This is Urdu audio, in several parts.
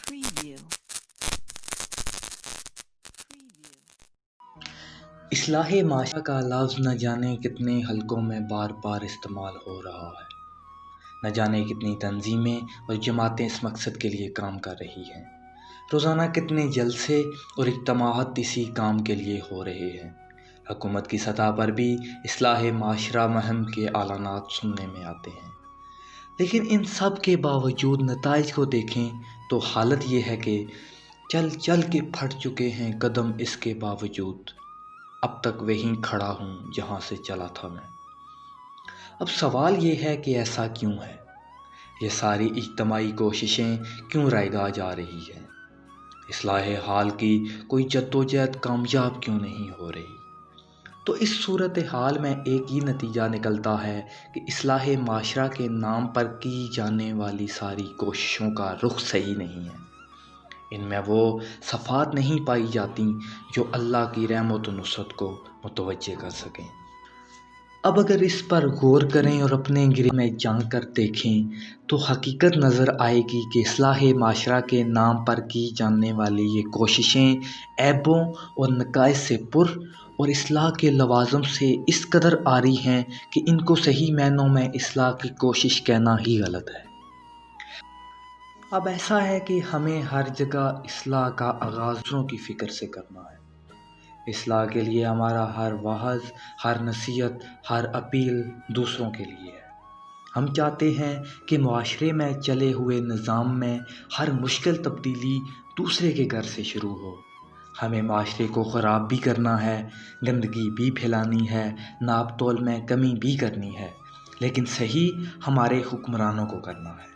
Preview. اصلاح معاشرہ کا لفظ نہ جانے کتنے حلقوں میں بار بار استعمال ہو رہا ہے۔ نہ جانے کتنی تنظیمیں اور جماعتیں اس مقصد کے لیے کام کر رہی ہیں۔ روزانہ کتنے جلسے اور اجتماعات اسی کام کے لیے ہو رہے ہیں۔ حکومت کی سطح پر بھی اصلاح معاشرہ مہم کے اعلانات سننے میں آتے ہیں، لیکن ان سب کے باوجود نتائج کو دیکھیں تو حالت یہ ہے کہ چل چل کے پھٹ چکے ہیں قدم، اس کے باوجود اب تک وہیں کھڑا ہوں جہاں سے چلا تھا میں۔ اب سوال یہ ہے کہ ایسا کیوں ہے؟ یہ ساری اجتماعی کوششیں کیوں رائگاں جا رہی ہیں؟ اصلاح حال کی کوئی جدوجہد کامیاب کیوں نہیں ہو رہی؟ تو اس صورتحال میں ایک ہی نتیجہ نکلتا ہے کہ اصلاح معاشرہ کے نام پر کی جانے والی ساری کوششوں کا رخ صحیح نہیں ہے۔ ان میں وہ صفات نہیں پائی جاتی جو اللہ کی رحمت و نصرت کو متوجہ کر سکیں۔ اب اگر اس پر غور کریں اور اپنے گرہ میں جھانک کر دیکھیں تو حقیقت نظر آئے گی کہ اصلاح معاشرہ کے نام پر کی جانے والی یہ کوششیں عیبوں اور نقائص سے پر اور اصلاح کے لوازم سے اس قدر عاری ہیں کہ ان کو صحیح معنوں میں اصلاح کی کوشش کہنا ہی غلط ہے۔ اب ایسا ہے کہ ہمیں ہر جگہ اصلاح کا آغاز دوسروں کی فکر سے کرنا ہے۔ اصلاح کے لیے ہمارا ہر وعظ، ہر نصیحت، ہر اپیل دوسروں کے لیے ہے۔ ہم چاہتے ہیں کہ معاشرے میں چلے ہوئے نظام میں ہر مشکل تبدیلی دوسرے کے گھر سے شروع ہو۔ ہمیں معاشرے کو خراب بھی کرنا ہے، گندگی بھی پھیلانی ہے، ناپ تول میں کمی بھی کرنی ہے، لیکن صحیح ہمارے حکمرانوں کو کرنا ہے۔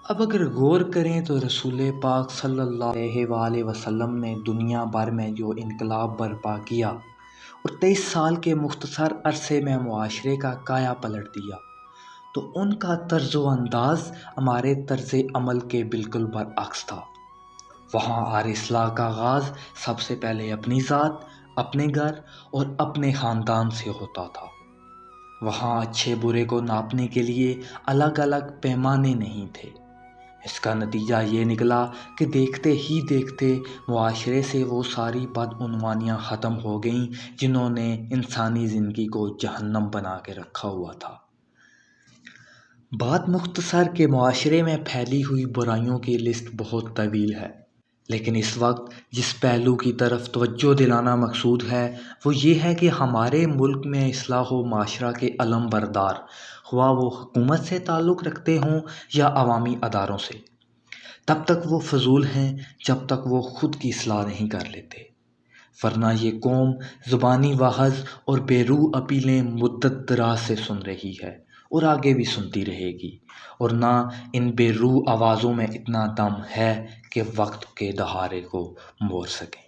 اب اگر غور کریں تو رسول پاک صلی اللہ علیہ وآلہ وسلم نے دنیا بھر میں جو انقلاب برپا کیا اور 23 سال کے مختصر عرصے میں معاشرے کا کایا پلٹ دیا، تو ان کا طرز و انداز ہمارے طرز عمل کے بالکل برعکس تھا۔ وہاں ہر اصلاح کا آغاز سب سے پہلے اپنی ذات، اپنے گھر اور اپنے خاندان سے ہوتا تھا۔ وہاں اچھے برے کو ناپنے کے لیے الگ الگ پیمانے نہیں تھے۔ اس کا نتیجہ یہ نکلا کہ دیکھتے ہی دیکھتے معاشرے سے وہ ساری بدعنوانیاں ختم ہو گئیں جنہوں نے انسانی زندگی کو جہنم بنا کے رکھا ہوا تھا۔ بات مختصر کہ معاشرے میں پھیلی ہوئی برائیوں کی لسٹ بہت طویل ہے، لیکن اس وقت جس پہلو کی طرف توجہ دلانا مقصود ہے وہ یہ ہے کہ ہمارے ملک میں اصلاح و معاشرہ کے علم بردار، خواہ وہ حکومت سے تعلق رکھتے ہوں یا عوامی اداروں سے، تب تک وہ فضول ہیں جب تک وہ خود کی اصلاح نہیں کر لیتے، ورنہ یہ قوم زبانی وعظ اور بے روح اپیلیں مدت دراز سے سن رہی ہے اور آگے بھی سنتی رہے گی، اور نہ ان بے روح آوازوں میں اتنا دم ہے کہ وقت کے دہاڑے کو موڑ سکیں۔